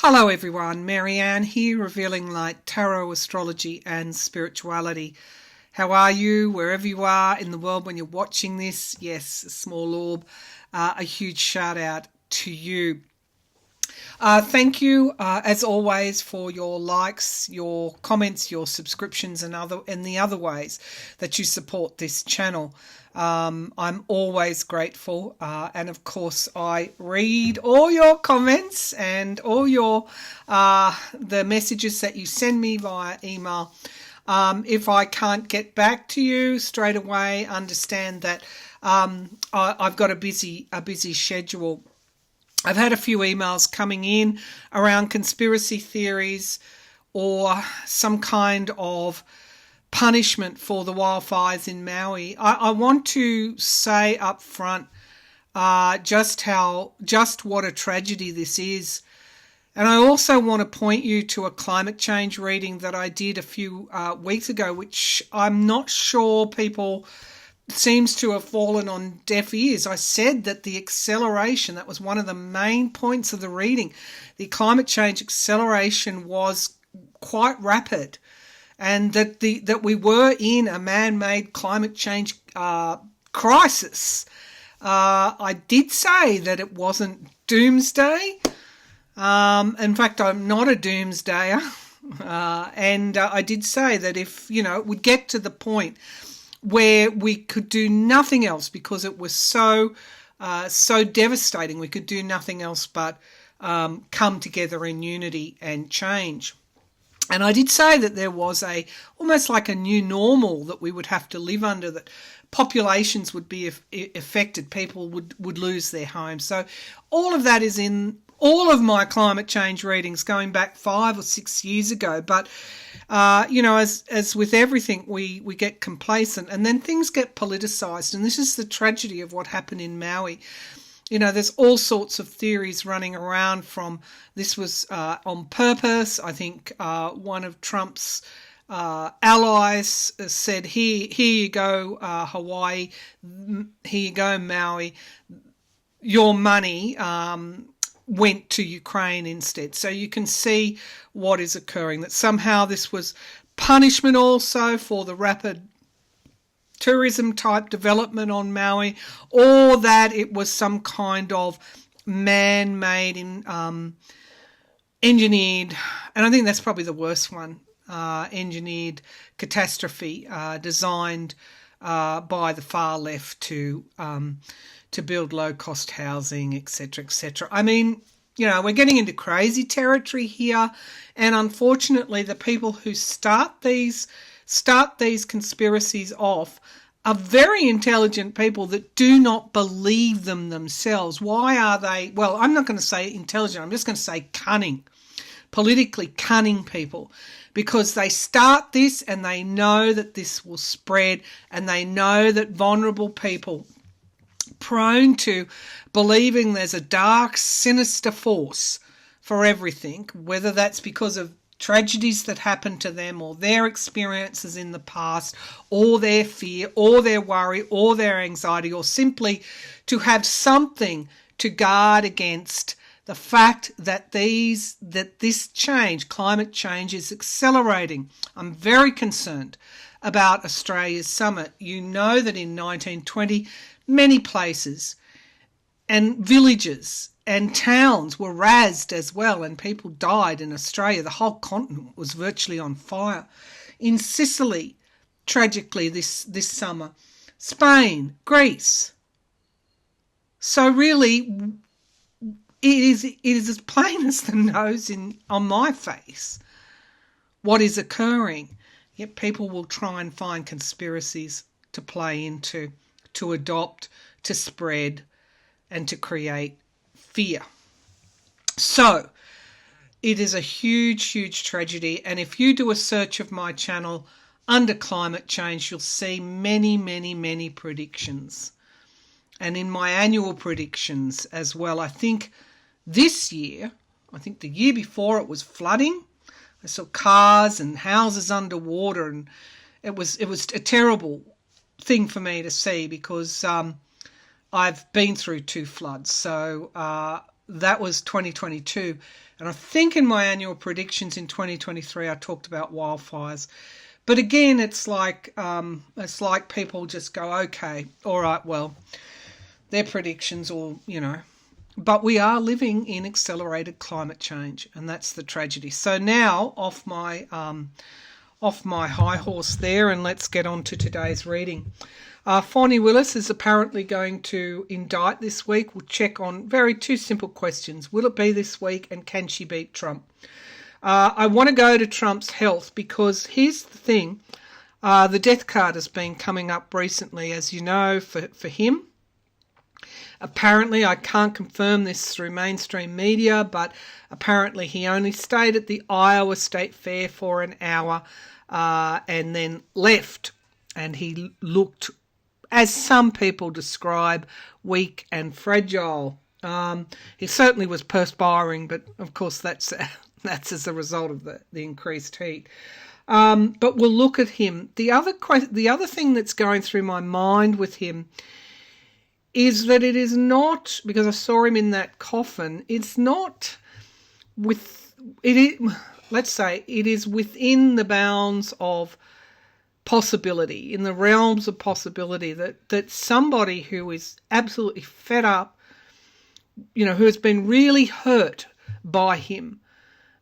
Hello everyone, Maryann here, Revealing Light Tarot, Astrology and Spirituality. How are you, wherever you are in the world when you're watching this? Yes, a small orb, a huge shout out to you. Thank you, as always, for your likes, your comments, your subscriptions and the other ways that you support this channel. I'm always grateful, and of course I read all your comments and all your the messages that you send me via email. If I can't get back to you straight away, understand that I've got a busy schedule. I've had a few emails coming in around conspiracy theories or some kind of punishment for the wildfires in Maui. I want to say up front just what a tragedy this is. And I also want to point you to a climate change reading that I did a few weeks ago, which I'm not sure people seems to have fallen on deaf ears. I said that the acceleration, that was one of the main points of the reading, the climate change acceleration was quite rapid, and that we were in a man-made climate change crisis. I did say that it wasn't doomsday. In fact, I'm not a doomsdayer. And I did say that if, it would get to the point where we could do nothing else because it was so devastating, we could do nothing else but come together in unity and change. And I did say that there was almost like a new normal that we would have to live under, that populations would be affected, people would lose their homes. So all of that is in all of my climate change readings going back 5 or 6 years ago. But, as with everything, we get complacent and then things get politicised. And this is the tragedy of what happened in Maui. There's all sorts of theories running around from this was on purpose. I think one of Trump's allies said, here you go, Hawaii, here you go, Maui, your money went to Ukraine instead. So you can see what is occurring, that somehow this was punishment also for the rapid tourism type development on Maui, or that it was some kind of man-made engineered, and I think that's probably the worst one, engineered catastrophe designed by the far left to build low-cost housing, etc., etc. I mean, we're getting into crazy territory here, and unfortunately the people who start these conspiracies off are very intelligent people that do not believe them themselves. Why are they? Well, I'm not going to say intelligent, I'm just going to say cunning, politically cunning people, because they start this and they know that this will spread, and they know that vulnerable people prone to believing there's a dark, sinister force for everything, whether that's because of tragedies that happen to them or their experiences in the past or their fear or their worry or their anxiety, or simply to have something to guard against the fact that this change, climate change, is accelerating. I'm very concerned about Australia's summit. You know that in 1920, many places and villages and towns were razed as well, and people died in Australia. The whole continent was virtually on fire. In Sicily, tragically, this summer. Spain, Greece. So really, it is as plain as the nose on my face what is occurring. Yet people will try and find conspiracies to play into, to adopt, to spread, and to create fear. So it is a huge, huge tragedy. And if you do a search of my channel under climate change, you'll see many, many, many predictions. And in my annual predictions as well, I think this year, I think the year before, it was flooding. I saw cars and houses underwater, and it was a terrible thing for me to see, because I've been through 2 floods. So that was 2022. And I think in my annual predictions in 2023, I talked about wildfires. But again, it's like people just go, okay, all right, well, they're predictions, or, you know. But we are living in accelerated climate change, and that's the tragedy. So now, off my high horse there, and let's get on to today's reading. Fawny Willis is apparently going to indict this week. We'll check on two simple questions. Will it be this week, and can she beat Trump? I want to go to Trump's health, because here's the thing. The death card has been coming up recently, as you know, for him. Apparently, I can't confirm this through mainstream media, but apparently he only stayed at the Iowa State Fair for an hour and then left. And he looked, as some people describe, weak and fragile. He certainly was perspiring, but of course that's as a result of the increased heat. But we'll look at him. The other thing that's going through my mind with him is that it is not, because I saw him in that coffin, it's not let's say it is within the bounds of possibility, in the realms of possibility, that somebody who is absolutely fed up, you know, who has been really hurt by him,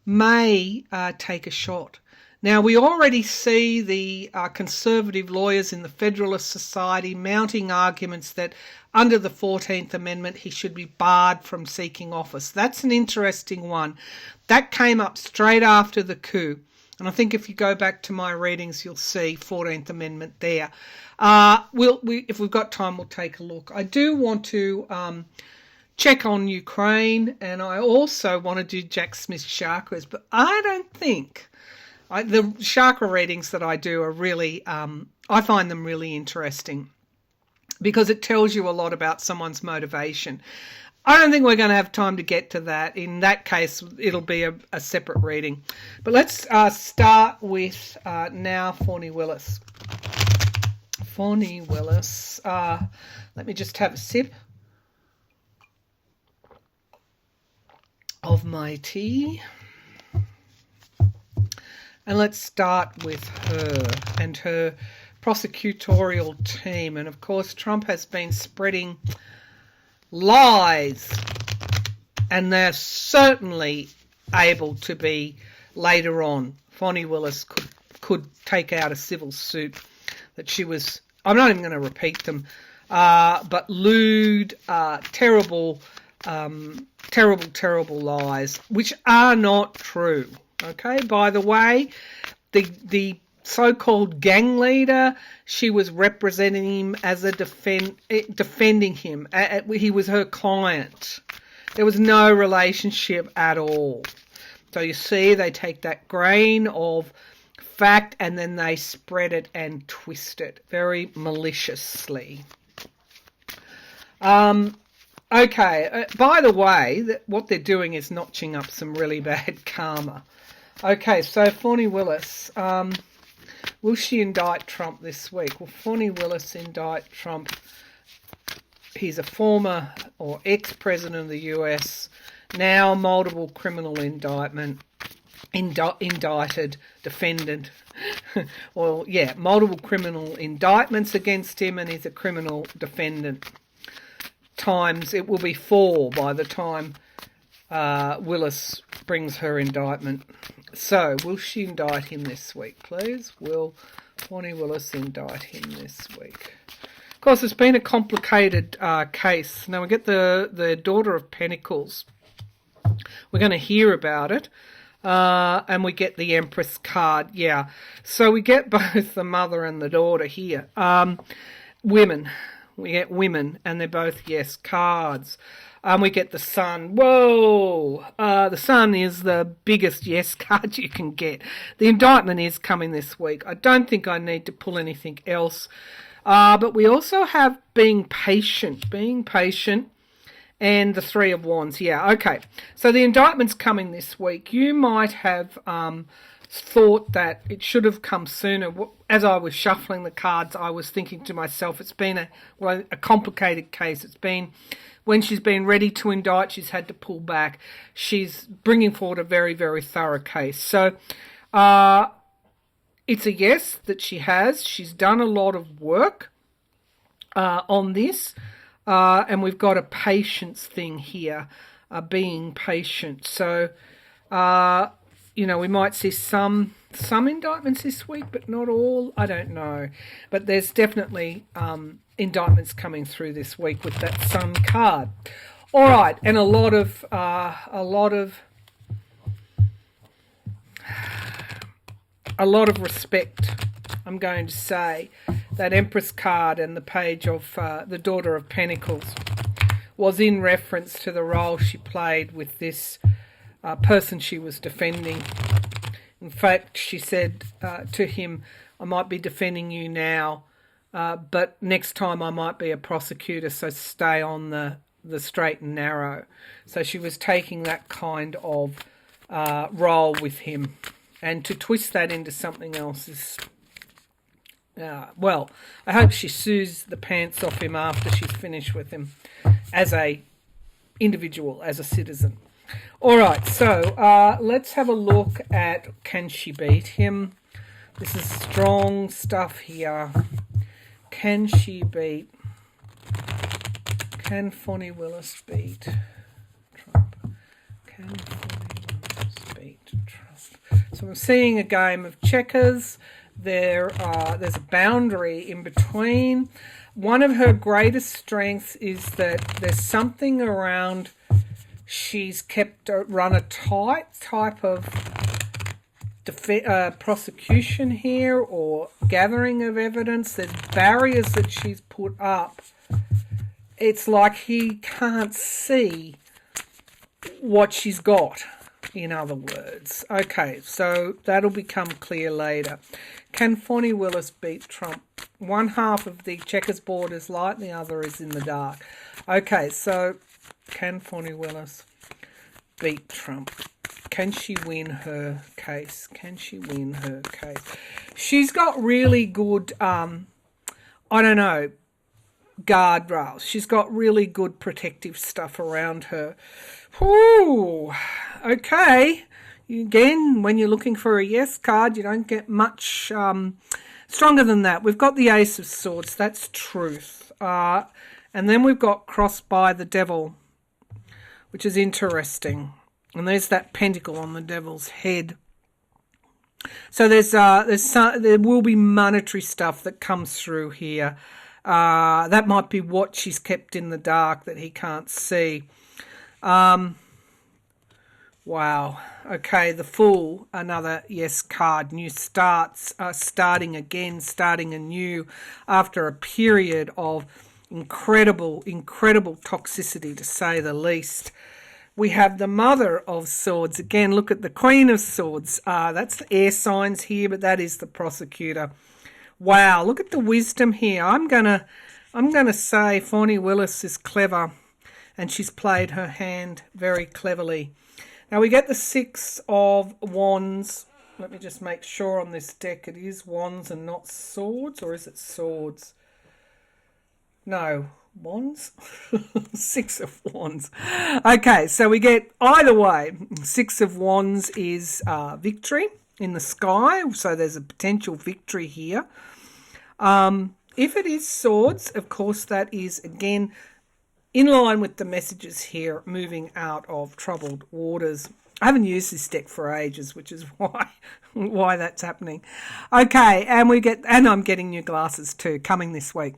may take a shot. Now, we already see the conservative lawyers in the Federalist Society mounting arguments that under the 14th Amendment he should be barred from seeking office. That's an interesting one. That came up straight after the coup. And I think if you go back to my readings, you'll see 14th Amendment there. If we've got time, we'll take a look. I do want to check on Ukraine, and I also want to do Jack Smith's chakras, but I don't think... the chakra readings that I do are really, I find them really interesting, because it tells you a lot about someone's motivation. I don't think we're going to have time to get to that. In that case, it'll be a separate reading. But let's start with now Fawny Willis. Fawny Willis. Let me just have a sip of my tea. And let's start with her and her prosecutorial team. And of course, Trump has been spreading lies, and they're certainly able to be later on. Fawny Willis could take out a civil suit that she was, I'm not even going to repeat them, but lewd, terrible lies, which are not true. Okay, by the way, the so-called gang leader, she was representing him as a defending him. He was her client. There was no relationship at all. So you see, they take that grain of fact and then they spread it and twist it very maliciously. Okay, by the way, what they're doing is notching up some really bad karma. Okay, so Fawny Willis, will she indict Trump this week? Will Fawny Willis indict Trump? He's a former or ex-president of the US, now multiple criminal indicted defendant. Well, yeah, multiple criminal indictments against him, and he's a criminal defendant. Times, it will be 4 by the time Willis brings her indictment. So, will she indict him this week, please? Will Fawny Willis indict him this week? Of course, it's been a complicated case. Now, we get the Daughter of Pentacles. We're going to hear about it. And we get the Empress card, yeah. So we get both the mother and the daughter here. Women. We get women, and they're both yes cards. We get the Sun. Whoa! The Sun is the biggest yes card you can get. The indictment is coming this week. I don't think I need to pull anything else. But we also have being patient. and the Three of Wands. Yeah, okay. So the indictment's coming this week. You might have thought that it should have come sooner. As I was shuffling the cards, I was thinking to myself, it's been a complicated case. It's been, when she's been ready to indict, she's had to pull back. She's bringing forward a very, very thorough case. So it's a yes that she has. She's done a lot of work on this. And we've got a patience thing here, being patient. So, we might see some indictments this week, but not all. I don't know. But there's definitely indictments coming through this week with that Sun card. All right, and a lot of respect, I'm going to say. That Empress card and the page of the Daughter of Pentacles was in reference to the role she played with this person she was defending. In fact, she said to him, I might be defending you now, but next time I might be a prosecutor, so stay on the straight and narrow. So she was taking that kind of role with him. And to twist that into something else is... well, I hope she sues the pants off him after she's finished with him as a individual, as a citizen. All right, so let's have a look at, can she beat him? This is strong stuff here. Can she beat? Can Fonnie Willis beat Trump? Can Fonnie Willis beat Trump? So I'm seeing a game of checkers. There's a boundary in between. One of her greatest strengths is that there's something around, she's kept run a tight type of prosecution here, or gathering of evidence. There's barriers that she's put up. It's like he can't see what she's got, in other words. Okay, so that'll become clear later. Can Fonnie Willis beat Trump? One half of the checkers board is light, the other is in the dark. Okay, so can Fonnie Willis beat Trump? Can she win her case? Can she win her case? She's got really good, guardrails. She's got really good protective stuff around her. Whew, okay. Again, when you're looking for a yes card, you don't get much stronger than that. We've got the Ace of Swords. That's truth. And then we've got crossed by the Devil, which is interesting. And there's that pentacle on the Devil's head. So there will be monetary stuff that comes through here. That might be what she's kept in the dark that he can't see. Wow. Okay, the Fool, another yes card. New starts, starting again, starting anew after a period of incredible toxicity, to say the least. We have the Mother of Swords. Again, look at the Queen of Swords. That's the air signs here, but that is the prosecutor. Wow, look at the wisdom here. I'm gonna say Fonnie Willis is clever, and she's played her hand very cleverly. Now we get the Six of Wands. Let me just make sure on this deck it is Wands and not Swords, or is it Swords? No, Wands? Six of Wands. Okay, so we get either way. Six of Wands is victory in the sky, so there's a potential victory here. If it is Swords, of course, that is, again, in line with the messages here, moving out of troubled waters. I haven't used this deck for ages, which is why that's happening. Okay, and I'm getting new glasses too, coming this week.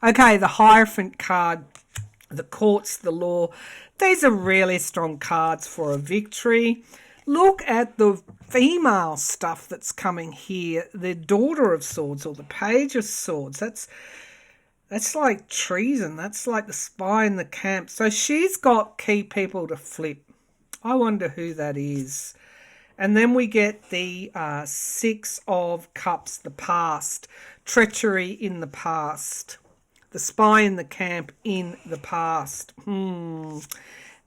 Okay, the Hierophant card, the courts, the law. These are really strong cards for a victory. Look at the female stuff that's coming here. The Daughter of Swords, or the Page of Swords. That's like treason. That's like the spy in the camp. So she's got key people to flip. I wonder who that is. And then we get the Six of Cups, the past. Treachery in the past. the spy in the camp in the past. And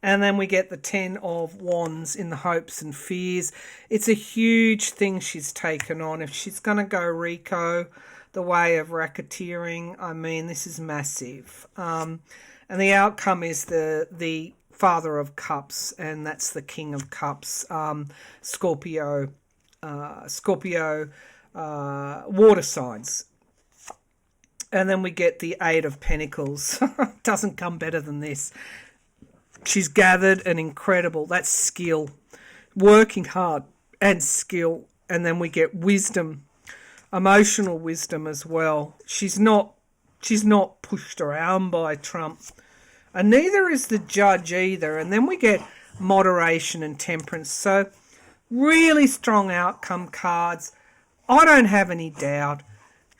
then we get the 10 of Wands in the hopes and fears. It's a huge thing she's taken on. If she's going to go Rico, the way of racketeering, I mean, this is massive. And the outcome is the Father of Cups, and that's the King of Cups, Scorpio, water signs. And then we get the Eight of Pentacles. Doesn't come better than this. She's gathered an incredible, that's skill, working hard and skill. And then we get wisdom, emotional wisdom as well. She's not pushed around by Trump. And neither is the judge either. And then we get moderation and temperance. So really strong outcome cards. I don't have any doubt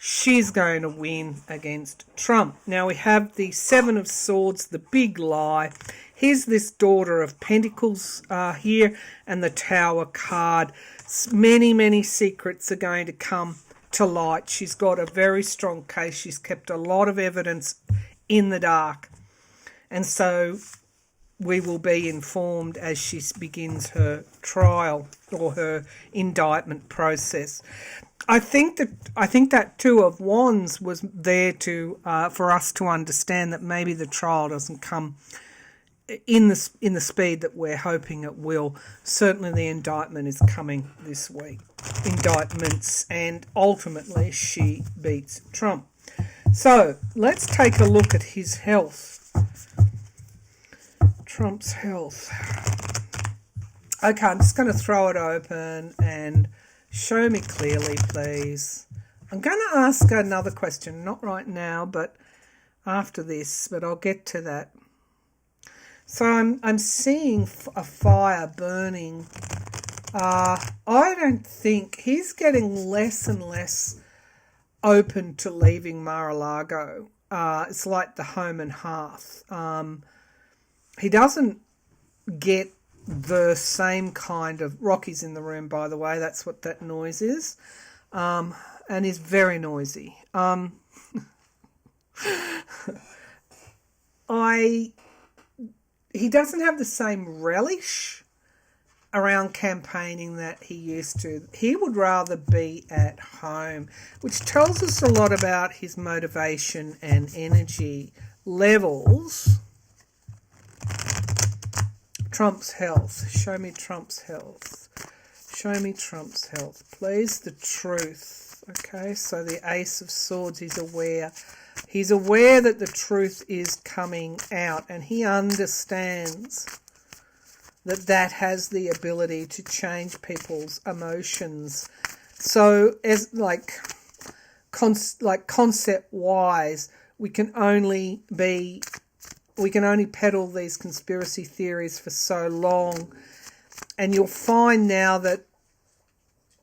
she's going to win against Trump. Now we have the Seven of Swords, the big lie. Here's this Daughter of Pentacles here, and the Tower card. Many, many secrets are going to come to light. She's got a very strong case. She's kept a lot of evidence in the dark. And so we will be informed as she begins her trial or her indictment process. I think that Two of Wands was there to for us to understand that maybe the trial doesn't come in the speed that we're hoping it will. Certainly the indictment is coming this week. Indictments, and ultimately she beats Trump. So let's take a look at his health. Trump's health. Okay, I'm just going to throw it open and show me clearly, please. I'm going to ask another question, not right now, but after this, but I'll get to that. So I'm seeing a fire burning. I don't think he's getting less and less open to leaving Mar-a-Lago. It's like the home and hearth. He doesn't get the same kind of... Rocky's in the room, by the way. That's what that noise is. And he's very noisy. He doesn't have the same relish around campaigning that he used to. He would rather be at home, which tells us a lot about his motivation and energy levels. Trump's health. Show me Trump's health. Show me Trump's health, please. The truth. Okay, so the Ace of Swords, he's aware. He's aware that the truth is coming out, and he understands that that has the ability to change people's emotions. So, as concept-wise, we can only peddle these conspiracy theories for so long, and you'll find now that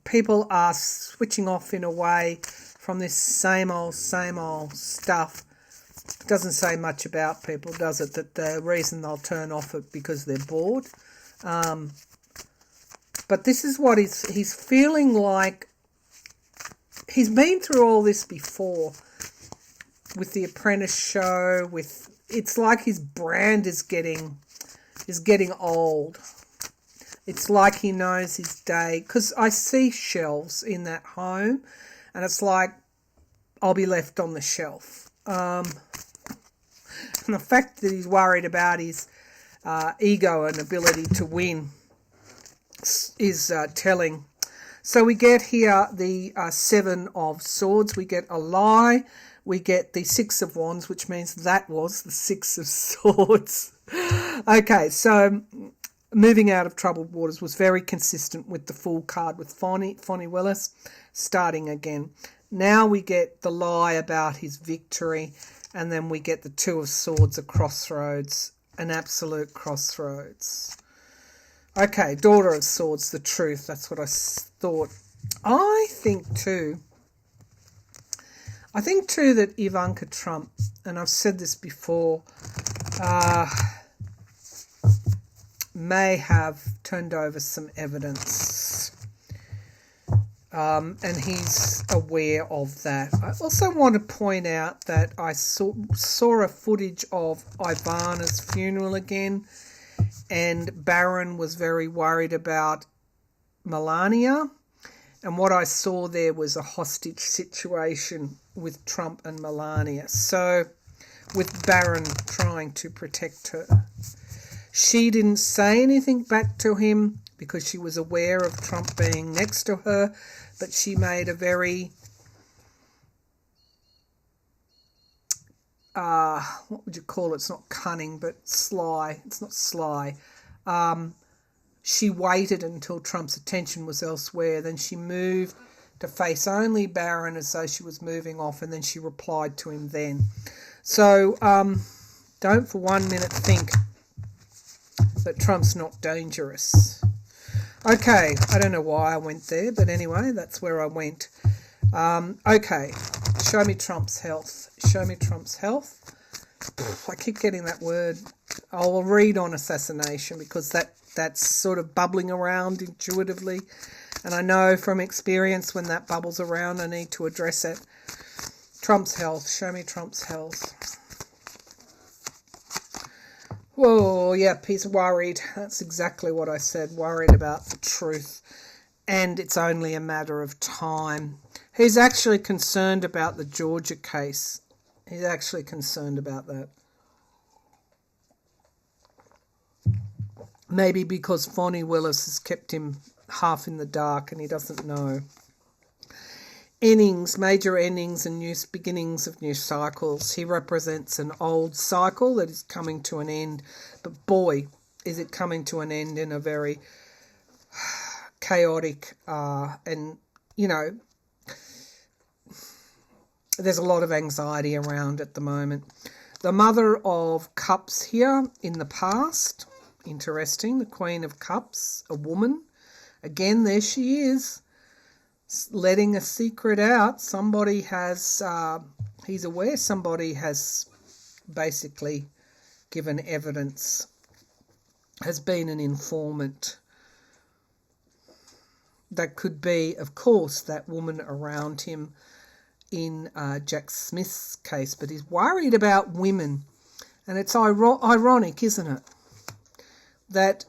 people are switching off in a way from this same old stuff. It doesn't say much about people, does it? That the reason they'll turn off it because they're bored. But this is what he's feeling like. He's been through all this before with the Apprentice show. It's like his brand is getting old. It's like he knows his day, because I see shelves in that home, and it's like I'll be left on the shelf. And the fact that he's worried about his ego and ability to win is telling. So we get here the Seven of Swords. We get a lie. We get the Six of Wands, which means that was the Six of Swords. Okay, so moving out of troubled waters was very consistent with the Fool card with Fonnie Willis, starting again. Now we get the lie about his victory, and then we get the Two of Swords, a crossroads, an absolute crossroads. Okay, Daughter of Swords, the truth. That's what I thought. I think too that Ivanka Trump, and I've said this before, may have turned over some evidence. and he's aware of that. I also want to point out that I saw a footage of Ivana's funeral again, and Baron was very worried about Melania, and what I saw there was a hostage situation with Trump and Melania, so with Baron trying to protect her. She didn't say anything back to him because she was aware of Trump being next to her, but she made a very, what would you call it? It's not cunning, but sly. It's not sly. She waited until Trump's attention was elsewhere. Then she moved to face only Baron as though she was moving off, and then she replied to him then. So don't for 1 minute think that Trump's not dangerous. Okay, I don't know why I went there, but anyway, that's where I went. Okay, show me Trump's health. Show me Trump's health. I keep getting that word. I'll read on assassination because that's sort of bubbling around intuitively. And I know from experience when that bubbles around, I need to address it. Trump's health. Show me Trump's health. Whoa, yep, he's worried. That's exactly what I said, worried about the truth. And it's only a matter of time. He's actually concerned about the Georgia case. He's actually concerned about that. Maybe because Fonnie Willis has kept him half in the dark and he doesn't know. Endings, major endings and new beginnings of new cycles. He represents an old cycle that is coming to an end. But boy, is it coming to an end in a very chaotic and, you know, there's a lot of anxiety around at the moment. The Mother of Cups here in the past. Interesting. The Queen of Cups, a woman. Again, there she is. Letting a secret out. Somebody has, he's aware somebody has basically given evidence, has been an informant. That could be, of course, that woman around him in Jack Smith's case, but he's worried about women. And it's ironic, isn't it, that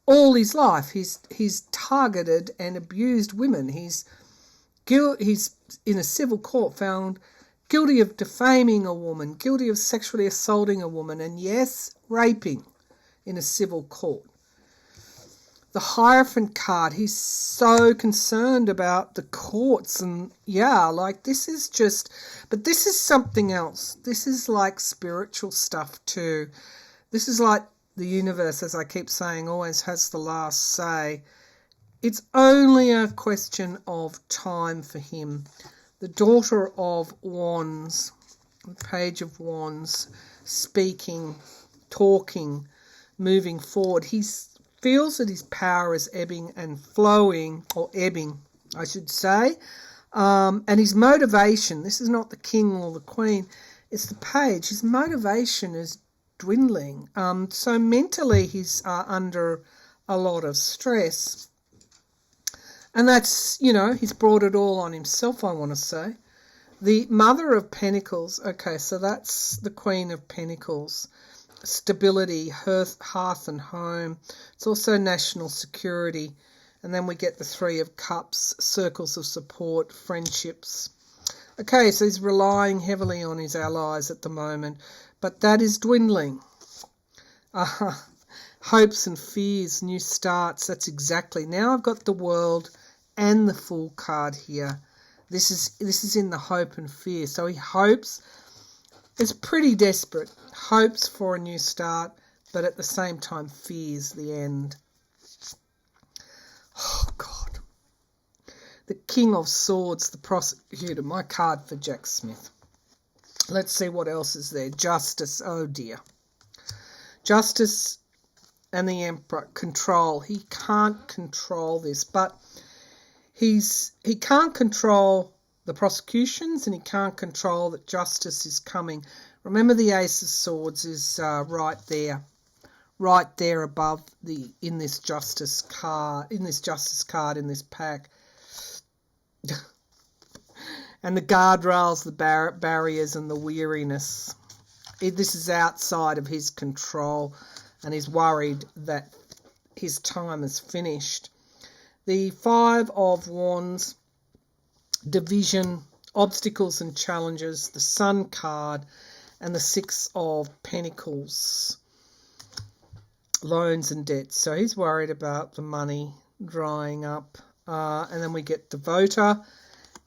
all his life he's targeted and abused women. He's in a civil court found guilty of defaming a woman, guilty of sexually assaulting a woman, and yes, raping in a civil court. The Hierophant card, he's so concerned about the courts and this is just, but this is something else. This is like spiritual stuff too. This is like the universe, as I keep saying, always has the last say. It's only a question of time for him. The Daughter of Wands, the Page of Wands, speaking, talking, moving forward. He feels that his power is ebbing and flowing, or ebbing, I should say. And his motivation, this is not the king or the queen, it's the page. His motivation is dwindling. So mentally he's under a lot of stress. And that's, he's brought it all on himself, I want to say. The Mother of Pentacles, okay, so that's the Queen of Pentacles. Stability, hearth and home. It's also national security. And then we get the Three of Cups, circles of support, friendships. Okay, so he's relying heavily on his allies at the moment. But that is dwindling. Hopes and fears, new starts, that's exactly. Now I've got the World and the Fool card here. This is in the hope and fear. So he hopes, it's pretty desperate, hopes for a new start, but at the same time fears the end. Oh, God. The King of Swords, the prosecutor, my card for Jack Smith. Let's see what else is there. Justice, oh dear. Justice and the Emperor, control. He can't control this, but he can't control the prosecutions and he can't control that justice is coming. Remember, the Ace of Swords is right there above in this justice card, in this pack. And the guardrails, the barriers and the weariness. This is outside of his control, and he's worried that his time is finished. The Five of Wands, division, obstacles and challenges, the Sun card, and the Six of Pentacles, loans and debts. So he's worried about the money drying up. And then we get the Voter,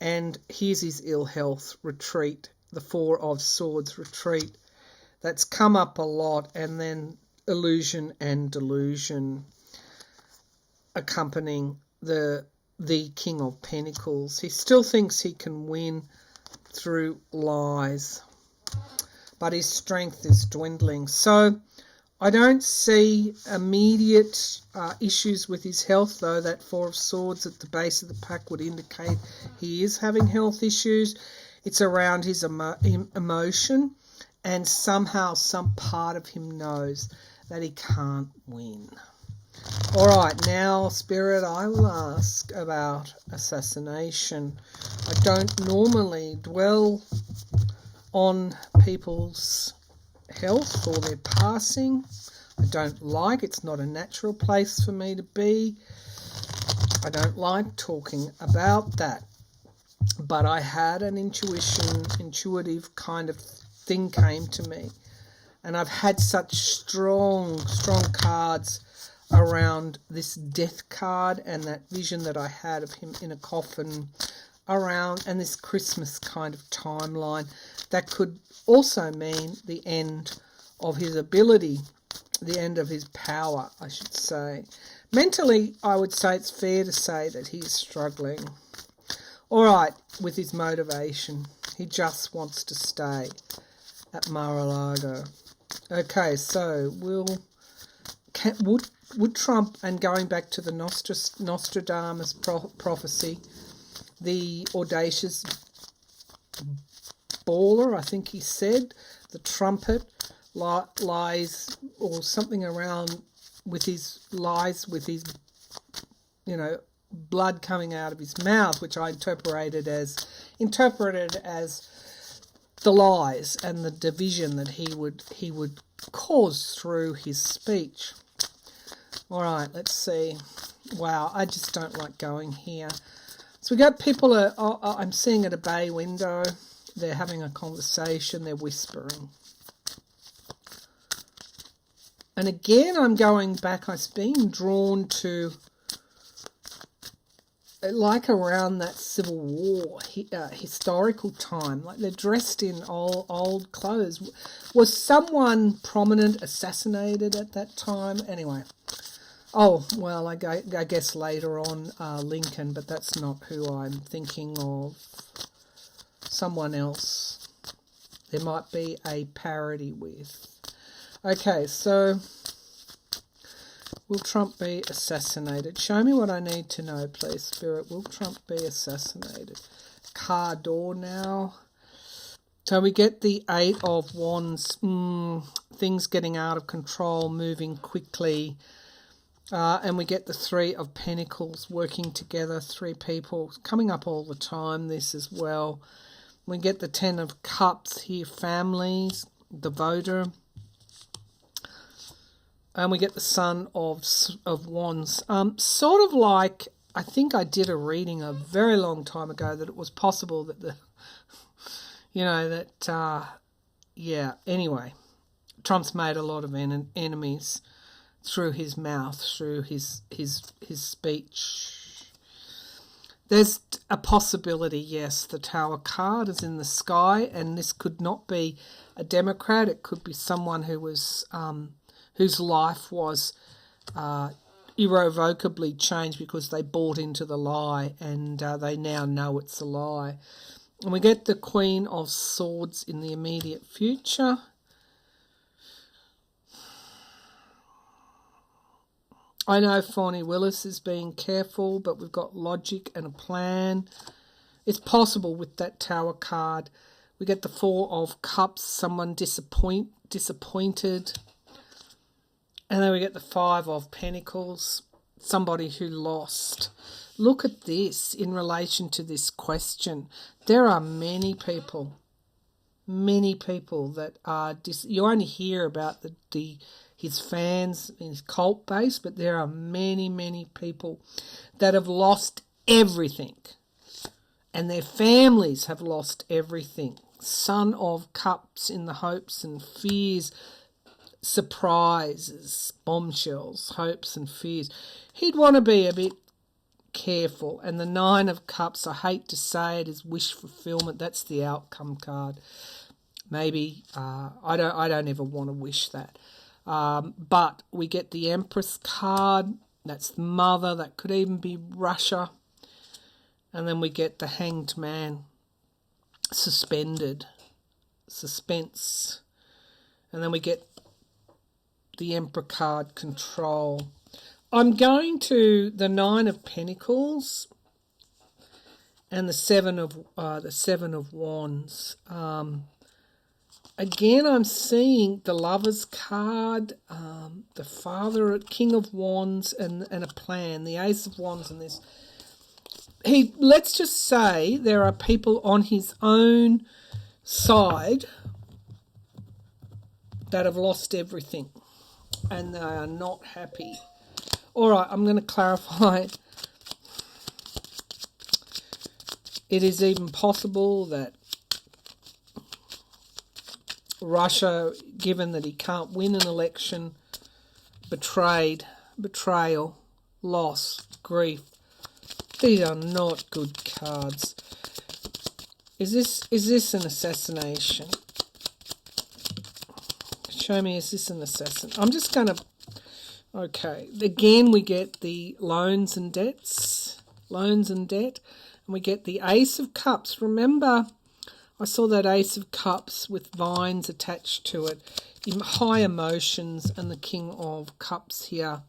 and here's his ill health, retreat, the Four of Swords, retreat. That's come up a lot, and then illusion and delusion accompanying the King of Pentacles. He still thinks he can win through lies, but his strength is dwindling. So I don't see immediate issues with his health, though that Four of Swords at the base of the pack would indicate he is having health issues. It's around his emotion, and somehow some part of him knows that he can't win. All right, now, Spirit, I will ask about assassination. I don't normally dwell on people's health or their passing. I don't like, it's not a natural place for me to be. I don't like talking about that. But I had an intuitive kind of thing came to me. And I've had such strong cards around this death card and that vision that I had of him in a coffin around, and this Christmas kind of timeline that could also mean the end of his ability, the end of his power, I should say. Mentally, I would say it's fair to say that he's struggling. All right, with his motivation. He just wants to stay at Mar-a-Lago. Okay, so would Trump, and going back to the Nostradamus prophecy, the audacious baller, I think he said, the trumpet lies, or something around with his lies, with his, blood coming out of his mouth, which I interpreted as the lies and the division that he would cause through his speech. All right, let's see. Wow, I just don't like going here. So we got people, I'm seeing at a bay window, they're having a conversation, they're whispering. And again, I'm going back, I've been drawn to, like around that Civil War, historical time, like they're dressed in old clothes. Was someone prominent assassinated at that time? Anyway. Oh, well, I guess later on Lincoln, but that's not who I'm thinking of. Someone else. There might be a parody with. Okay, so will Trump be assassinated? Show me what I need to know, please, Spirit. Will Trump be assassinated? Car door now. So we get the Eight of Wands. Things getting out of control, moving quickly. And we get the Three of Pentacles working together, three people coming up all the time, this as well. We get the Ten of Cups here, families, the Voter. And we get the Son of Wands. Sort of like, I think I did a reading a very long time ago that it was possible that anyway, Trump's made a lot of enemies through his mouth, through his speech. There's a possibility, yes, the Tower card is in the sky, and this could not be a Democrat. It could be someone who was whose life was irrevocably changed because they bought into the lie, and they now know it's a lie. And we get the Queen of Swords in the immediate future. I know Fawny Willis is being careful, but we've got logic and a plan. It's possible with that Tower card. We get the Four of Cups, someone disappointed. And then we get the Five of Pentacles, somebody who lost. look at this in relation to this question. There are many people that are you only hear about his fans and his cult base, but there are many people that have lost everything, and their families have lost everything. Son of Cups in the hopes and fears, surprises, bombshells, hopes and fears. He'd want to be a bit careful. And the Nine of Cups, I hate to say it, is wish fulfillment. That's the outcome card. Maybe I don't ever want to wish that. But we get the Empress card. That's mother. That could even be Russia. And then we get the Hanged Man. Suspended. Suspense. And then we get the Emperor card, control. I'm going to the Nine of Pentacles and the Seven of Wands. Again, I'm seeing the Lover's card, the Father, King of Wands, and a plan. The Ace of Wands and this. Let's just say there are people on his own side that have lost everything and they are not happy. All right, I'm going to clarify. It is even possible that Russia, given that he can't win an election, betrayal, loss, grief. These are not good cards. Is this an assassination? Show me, is this an assassin? I'm just going to... Okay, again we get the loans and debt, and we get the Ace of Cups. Remember, I saw that Ace of Cups with vines attached to it. High emotions, and the King of Cups here.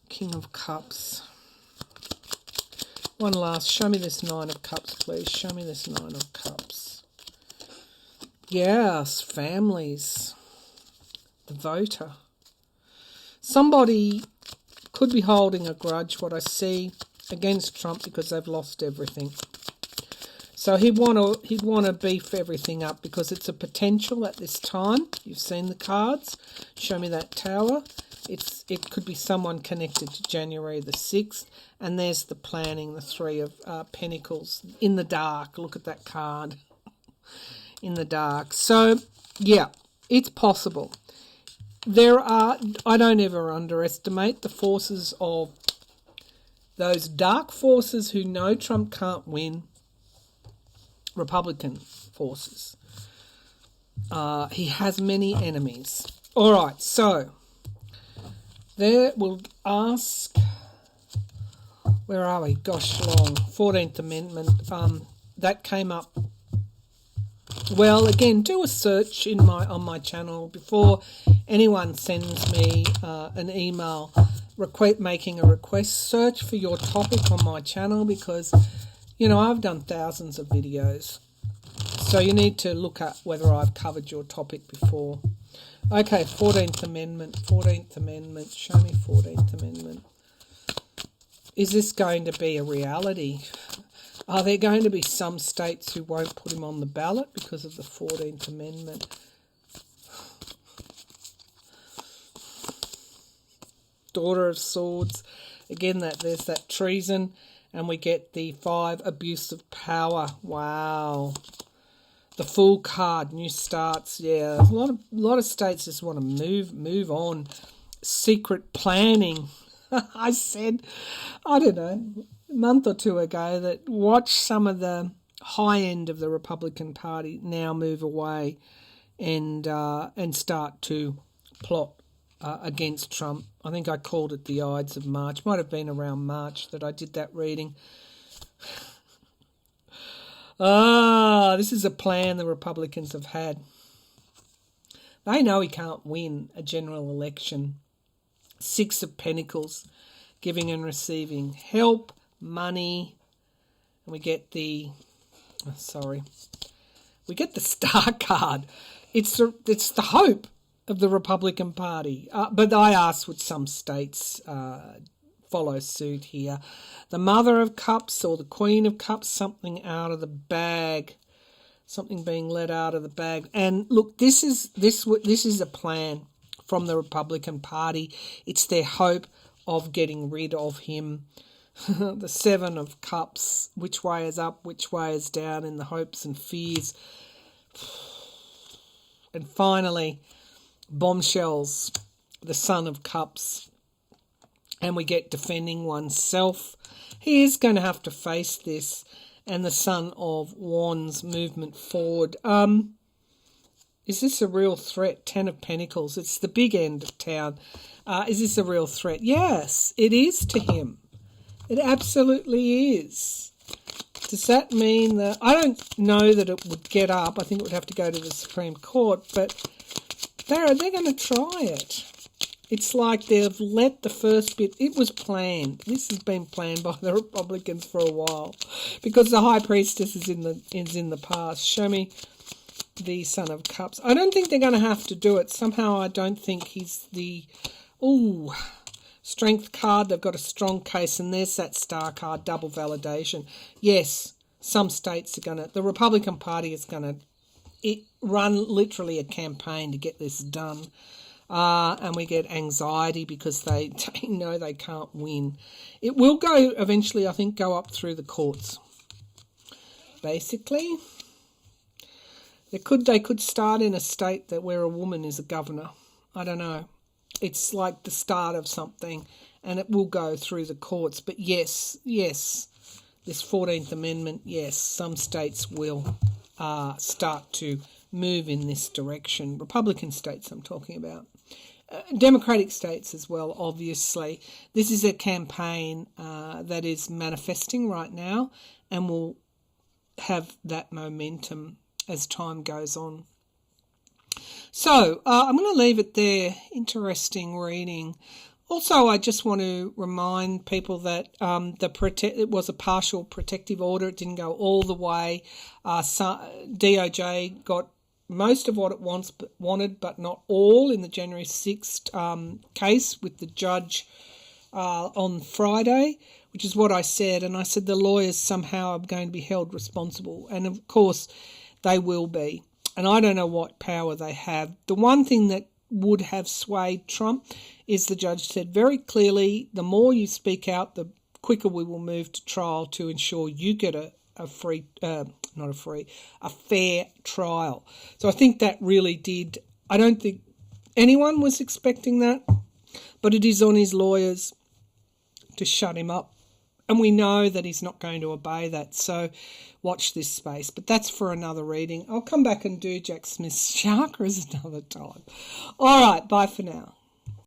King of Cups. One last. Show me this Nine of Cups, please. Show me this Nine of Cups. Yes, families. The voter. Somebody could be holding a grudge, what I see, against Trump because they've lost everything. So he'd want to beef everything up because it's a potential at this time. You've seen the cards. Show me that Tower. It could be someone connected to January the 6th. And there's the planning, the Three of Pentacles. In the dark. Look at that card. In the dark. So, yeah, it's possible. I don't ever underestimate the forces of those dark forces who know Trump can't win. Republican forces. He has many enemies. All right, so there we'll ask, where are we? Gosh, long. 14th Amendment. That came up. Well, again, do a search on my channel before anyone sends me an email making a request. Search for your topic on my channel because, I've done thousands of videos. So you need to look at whether I've covered your topic before. Okay, 14th Amendment. 14th Amendment. Show me 14th Amendment. Is this going to be a reality? Are there going to be some states who won't put him on the ballot because of the 14th Amendment? Daughter of Swords. Again, there's that treason. And we get the 5 abuse of power. Wow. The Fool card, new starts. Yeah, a lot of states just want to move on. Secret planning. I said, I don't know, a month or two ago that watch some of the high end of the Republican Party now move away and start to plot against Trump. I think I called it the Ides of March. Might have been around March that I did that reading. This is a plan the Republicans have had. They know he can't win a general election. 6 of Pentacles, giving and receiving help, money, and we get the Star card. It's the hope of the Republican Party. But I asked, would some states follow suit here. The Mother of Cups or the Queen of Cups, something out of the bag. Something being let out of the bag. And look, this is a plan from the Republican Party. It's their hope of getting rid of him. The Seven of Cups, which way is up, which way is down, in the hopes and fears. And finally, bombshells, the Son of Cups. And we get defending oneself. He is going to have to face this. And the Son of Wands, movement forward. Is this a real threat? Ten of Pentacles. It's the big end of town. Is this a real threat? Yes, it is to him. It absolutely is. Does that mean that... I don't know that it would get up. I think it would have to go to the Supreme Court. But they're going to try it. It's like they've let the first bit... It was planned. This has been planned by the Republicans for a while. Because the High Priestess is in the past. Show me the Son of Cups. I don't think they're going to have to do it. Somehow I don't think he's the... Ooh, Strength card. They've got a strong case. And there's that Star card, double validation. Yes, some states are going to... The Republican Party is going to run literally a campaign to get this done. And we get anxiety because they know they can't win. It will go eventually, I think, go up through the courts. Basically, they could start in a state that where a woman is a governor. I don't know. It's like the start of something, and it will go through the courts. But yes, this 14th Amendment, yes, some states will start to move in this direction. Republican states I'm talking about. Democratic states as well, obviously. This is a campaign that is manifesting right now and will have that momentum as time goes on. So I'm going to leave it there. Interesting reading. Also, I just want to remind people that it was a partial protective order. It didn't go all the way. DOJ got most of what it wanted, but not all, in the January 6th case with the judge on Friday, which is what I said. And I said the lawyers somehow are going to be held responsible. And, of course, they will be. And I don't know what power they have. The one thing that would have swayed Trump is the judge said very clearly, the more you speak out, the quicker we will move to trial to ensure you get a fair trial. So I think that really did. I don't think anyone was expecting that, but it is on his lawyers to shut him up. And we know that he's not going to obey that. So watch this space. But that's for another reading. I'll come back and do Jack Smith's chakras another time. All right, bye for now.